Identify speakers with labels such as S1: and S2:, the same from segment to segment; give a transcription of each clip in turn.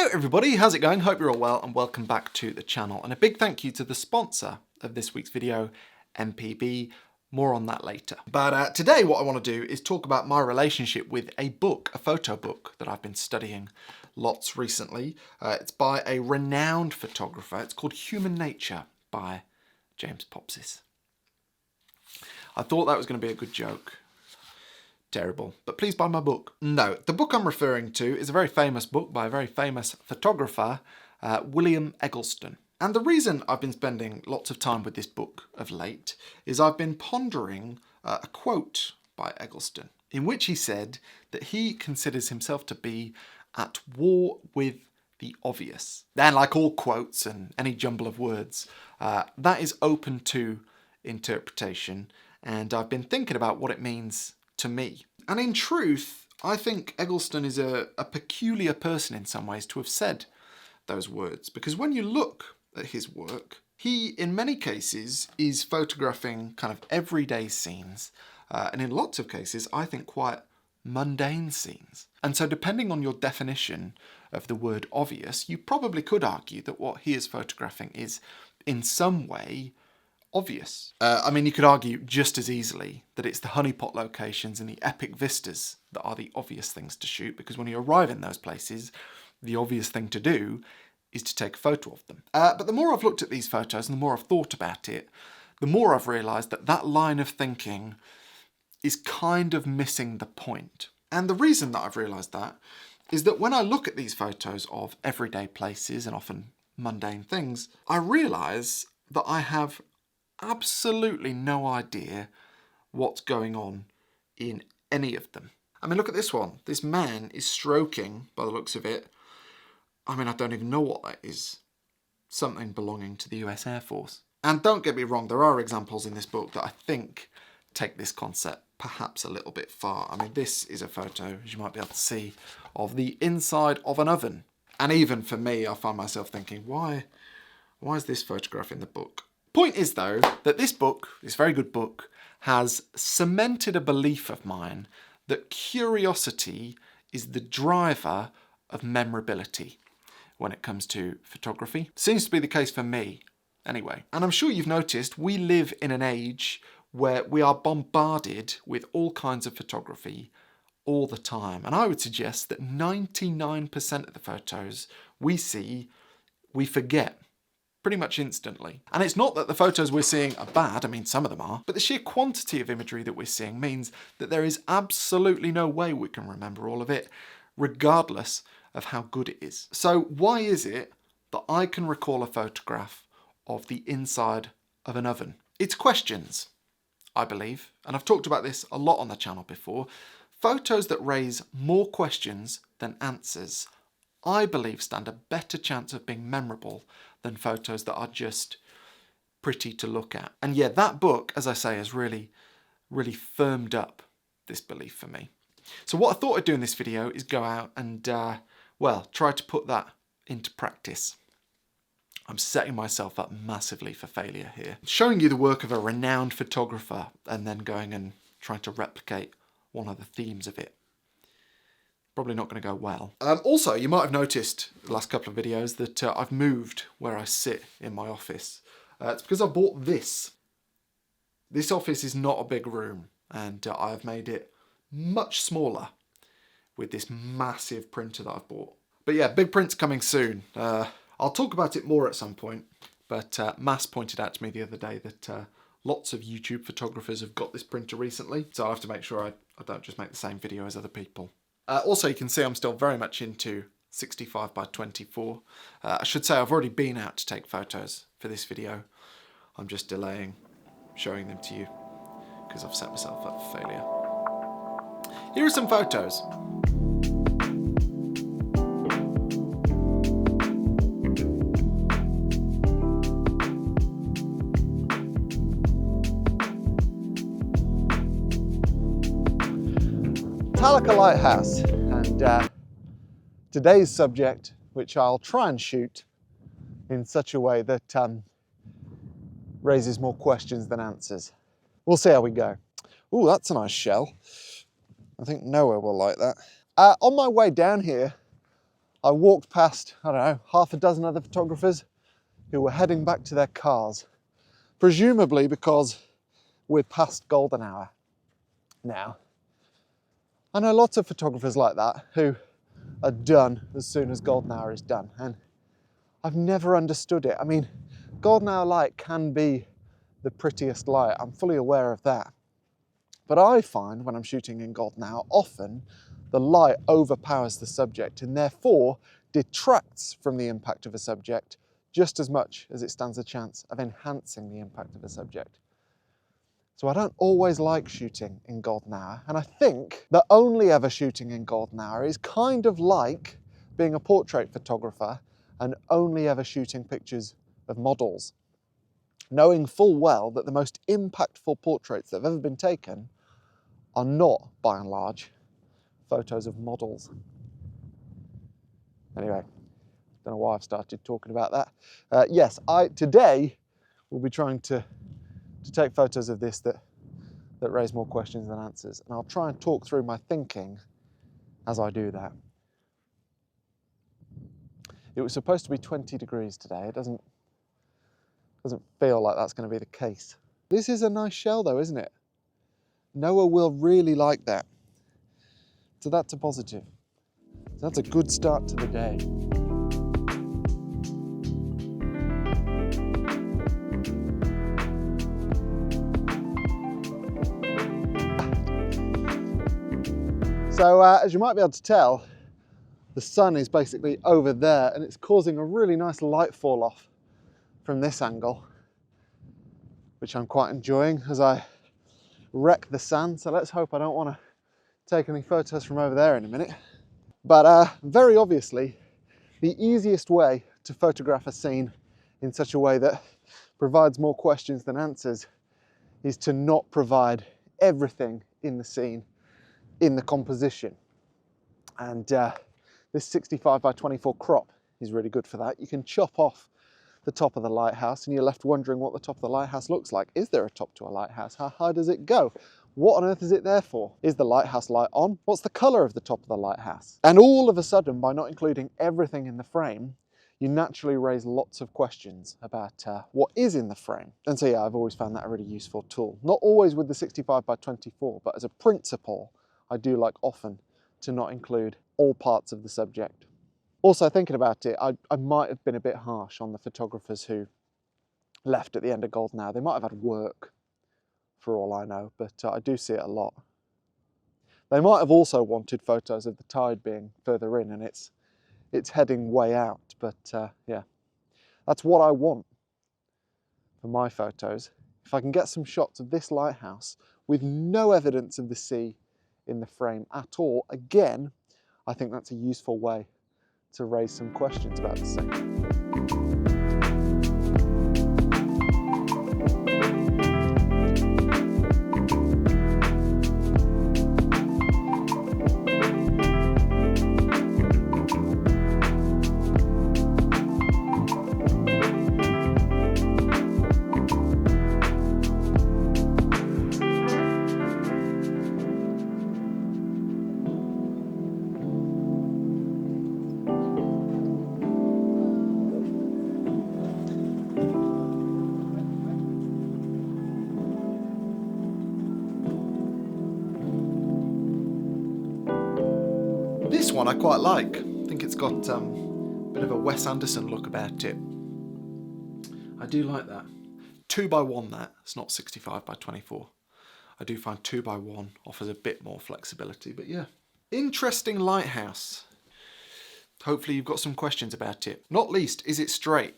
S1: Hello everybody, how's it going? Hope you're all well and welcome back to the channel. And a big thank you to the sponsor of this week's video, MPB. More on that later. But today what I want to do is talk about my relationship with a book, a photo book that I've been studying lots recently. It's by a renowned photographer. It's called Human Nature by James Popsys. I thought that was going to be a good joke. Terrible, but please buy my book. No, the book I'm referring to is a very famous book by a very famous photographer, William Eggleston. And the reason I've been spending lots of time with this book of late is I've been pondering a quote by Eggleston in which he said that he considers himself to be at war with the obvious. And like all quotes and any jumble of words, that is open to interpretation, and I've been thinking about what it means to me. And in truth, I think Egleston is a peculiar person in some ways to have said those words, because when you look at his work, he in many cases is photographing kind of everyday scenes, and in lots of cases I think quite mundane scenes. And so depending on your definition of the word obvious, you probably could argue that what he is photographing is in some way obvious. I mean, you could argue just as easily that it's the honeypot locations and the epic vistas that are the obvious things to shoot, because when you arrive in those places, the obvious thing to do is to take a photo of them. But the more I've looked at these photos and the more I've thought about it, the more I've realised that that line of thinking is kind of missing the point. And the reason that I've realised that is that when I look at these photos of everyday places and often mundane things, I realise that I have absolutely no idea what's going on in any of them. I mean, look at this one. This man is stroking, by the looks of it, I mean, I don't even know what that is. Something belonging to the US Air Force. And don't get me wrong, there are examples in this book that I think take this concept perhaps a little bit far. I mean, this is a photo, as you might be able to see, of the inside of an oven. And even for me, I find myself thinking, why is this photograph in the book? Point is, though, that this book, this very good book, has cemented a belief of mine that curiosity is the driver of memorability when it comes to photography. Seems to be the case for me, anyway. And I'm sure you've noticed we live in an age where we are bombarded with all kinds of photography all the time. And I would suggest that 99% of the photos we see, we forget pretty much instantly. And it's not that the photos we're seeing are bad, I mean some of them are, but the sheer quantity of imagery that we're seeing means that there is absolutely no way we can remember all of it, regardless of how good it is. So why is it that I can recall a photograph of the inside of an oven? It's questions, I believe, and I've talked about this a lot on the channel before. Photos that raise more questions than answers, I believe, stand a better chance of being memorable than photos that are just pretty to look at. And yeah, that book, as I say, has really firmed up this belief for me. So what I thought I'd do in this video is go out and, well, try to put that into practice. I'm setting myself up massively for failure here. Showing you the work of a renowned photographer and then going and trying to replicate one of the themes of it. Probably not going to go well. Also, you might have noticed the last couple of videos that I've moved where I sit in my office. It's because I bought this. This office is not a big room, and I have made it much smaller with this massive printer that I've bought. But yeah, big print's coming soon. I'll talk about it more at some point, but Mass pointed out to me the other day that lots of YouTube photographers have got this printer recently, so I'll have to make sure I don't just make the same video as other people. Also, you can see I'm still very much into 65 by 24. I should say I've already been out to take photos for this video. I'm just delaying showing them to you because I've set myself up for failure. Here are some photos. Lighthouse, and today's subject, which I'll try and shoot in such a way that raises more questions than answers. We'll see how we go. Ooh, that's a nice shell. I think Noah will like that. On my way down here, I walked past, I don't know, half a dozen other photographers who were heading back to their cars, presumably because we're past golden hour now. I know lots of photographers like that who are done as soon as golden hour is done, and I've never understood it. I mean, golden hour light can be the prettiest light, I'm fully aware of that. But I find when I'm shooting in golden hour, often the light overpowers the subject and therefore detracts from the impact of a subject just as much as it stands a chance of enhancing the impact of a subject. So I don't always like shooting in golden hour, and I think that only ever shooting in golden hour is kind of like being a portrait photographer and only ever shooting pictures of models, knowing full well that the most impactful portraits that have ever been taken are not, by and large, photos of models. Anyway, don't know why I've started talking about that. Yes, today will be trying to take photos of this that raise more questions than answers, and I'll try and talk through my thinking as I do that. It was supposed to be 20 degrees today. It doesn't feel like that's going to be the case. This is a nice shell though, isn't it? Noah will really like that. So that's a positive. So that's a good start to the day. So as you might be able to tell, the sun is basically over there and it's causing a really nice light fall off from this angle, which I'm quite enjoying as I wreck the sand. So let's hope I don't want to take any photos from over there in a minute. But very obviously, the easiest way to photograph a scene in such a way that provides more questions than answers is to not provide everything in the scene in the composition. And this 65 by 24 crop is really good for that. You can chop off the top of the lighthouse and you're left wondering what the top of the lighthouse looks like. Is there a top to a lighthouse? How high does it go? What on earth is it there for? Is the lighthouse light on? What's the colour of the top of the lighthouse? And all of a sudden, by not including everything in the frame, you naturally raise lots of questions about what is in the frame. And so yeah, I've always found that a really useful tool. Not always with the 65 by 24, but as a principle, I do like often to not include all parts of the subject. Also thinking about it, I might have been a bit harsh on the photographers who left at the end of golden hour. They might have had work for all I know, but I do see it a lot. They might have also wanted photos of the tide being further in and it's heading way out, but yeah, that's what I want for my photos. If I can get some shots of this lighthouse with no evidence of the sea in the frame at all, again, I think that's a useful way to raise some questions about the scene. This one I quite like. I think it's got a bit of a Wes Anderson look about it. I do like that. 2x1 that, it's not 65 by 24. I do find 2x1 offers a bit more flexibility, but yeah. Interesting lighthouse. Hopefully you've got some questions about it. Not least, is it straight?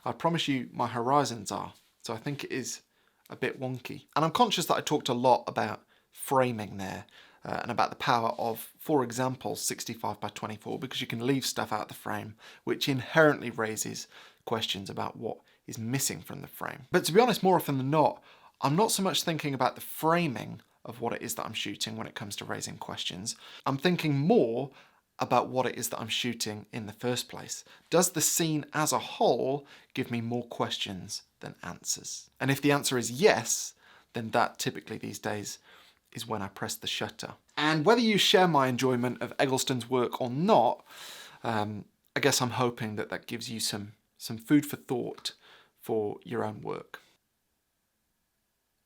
S1: I promise you my horizons are, so I think it is a bit wonky. And I'm conscious that I talked a lot about framing there, and about the power of, for example, 65 by 24, because you can leave stuff out of the frame, which inherently raises questions about what is missing from the frame. But to be honest, more often than not, I'm not so much thinking about the framing of what it is that I'm shooting when it comes to raising questions. I'm thinking more about what it is that I'm shooting in the first place. Does the scene as a whole give me more questions than answers? And if the answer is yes, then that typically these days is when I press the shutter. And whether you share my enjoyment of Eggleston's work or not, I guess I'm hoping that that gives you some food for thought for your own work.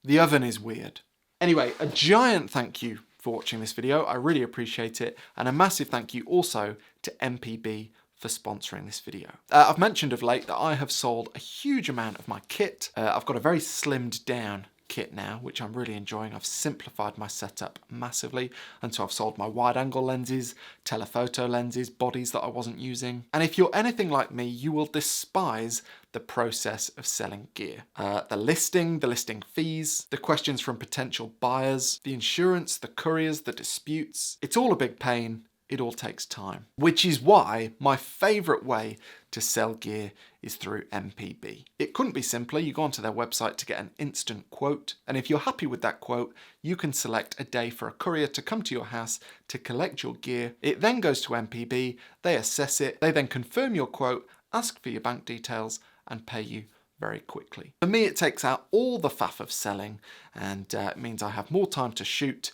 S1: The oven is weird. Anyway, a giant thank you for watching this video. I really appreciate it. And a massive thank you also to MPB for sponsoring this video. I've mentioned of late that I have sold a huge amount of my kit. I've got a very slimmed down kit now, which I'm really enjoying. I've simplified my setup massively, and so I've sold my wide angle lenses, telephoto lenses, bodies that I wasn't using. And if you're anything like me, you will despise the process of selling gear. The listing fees, the questions from potential buyers, the insurance, the couriers, the disputes. It's all a big pain. It all takes time. Which is why my favourite way to sell gear is through MPB. It couldn't be simpler. You go onto their website to get an instant quote, and if you're happy with that quote, you can select a day for a courier to come to your house to collect your gear. It then goes to MPB, they assess it, they then confirm your quote, ask for your bank details, and pay you very quickly. For me, it takes out all the faff of selling, and it means I have more time to shoot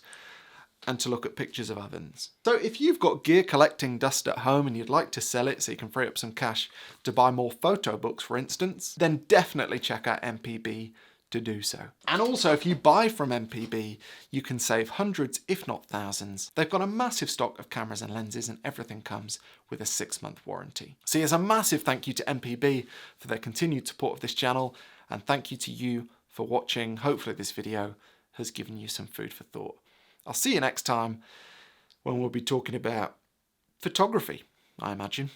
S1: and to look at pictures of ovens. So if you've got gear collecting dust at home and you'd like to sell it so you can free up some cash to buy more photo books, for instance, then definitely check out MPB to do so. And also, if you buy from MPB, you can save hundreds, if not thousands. They've got a massive stock of cameras and lenses, and everything comes with a 6-month warranty. So here's a massive thank you to MPB for their continued support of this channel, and thank you to you for watching. Hopefully this video has given you some food for thought. I'll see you next time when we'll be talking about photography, I imagine.